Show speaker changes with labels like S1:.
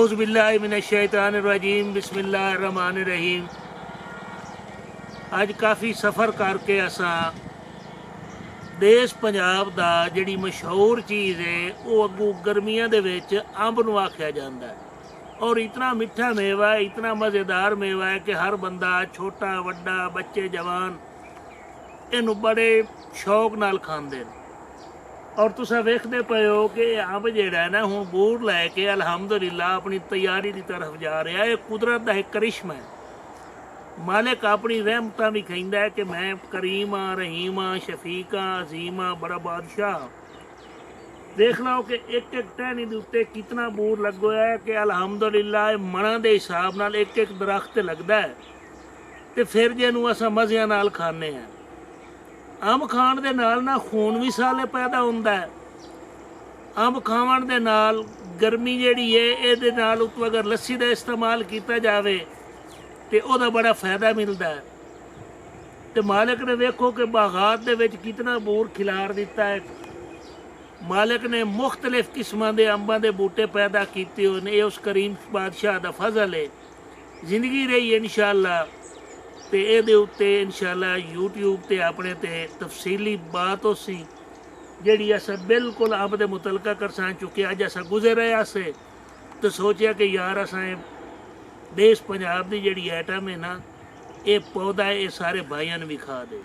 S1: औज़ु बिल्लाहि मिनश शैतानिर रजीम बिस्मिल्लाहिर रहमानिर रहीम। अज काफ़ी सफ़र करके असां देश पंजाब दा जिहड़ी मशहूर चीज़ है वो अगू गर्मियां दे विच अंब नूं आख्या जांदा है और इतना मिठा मेवा है, इतना मज़ेदार मेवा है कि हर बंदा छोटा वड्डा बच्चे जवान इनू बड़े शौक नाल खांदे ने। और तुसा वेखदे पे हो कि अंब जिहड़ा है ना हुण बूर लैके अलहमदुलिल्लाह अपनी तैयारी की तरफ जा रहा है। कुदरत का एक करिश्मा है। मालिक अपनी रहमतां भी कहंदा है कि मैं करीम हाँ, रहीम हाँ, शफीक हाँ, अजीम हाँ, बड़ा बादशाह। देख लो कि एक एक टहनी दे उत्ते कितना बूर लगो है कि अलहमदुलिल्लाह मणा के हिसाब नाल एक एक दरख्त लगता है। तो फिर जिन्हों असां मज़िया नाल खाने हैं। अंब खाण दे नाल ना खून भी साले पैदा होंदा है। अंब खावन दे नाल गर्मी जिहड़ी है इहदे नाल उत्तों अगर लस्सी का इस्तेमाल किया जाए तो उहदा बड़ा फायदा मिलता है। तो मालिक ने वेखो कि बागात दे विच कितना बूर खिलार दिता है। मालिक ने मुख्तलिफ किस्मां दे अंबां दे बूटे पैदा किए हुए ने। उस करीम बादशाह दा फजल है। जिंदगी रही इंशाअल्लाह तो ये उत्ते इंशाअल्लाह यूट्यूब ते अपने ते तफसीली बात उसी जिहड़ी असां बिल्कुल अंब दे मुतलका करसा चुके। अज असां गुजर रहे से तो सोचा कि यार असां देश पंजाब की जिहड़ी आइटम है ना ये पौधा ये सारे भाइयों ने भी खा दे।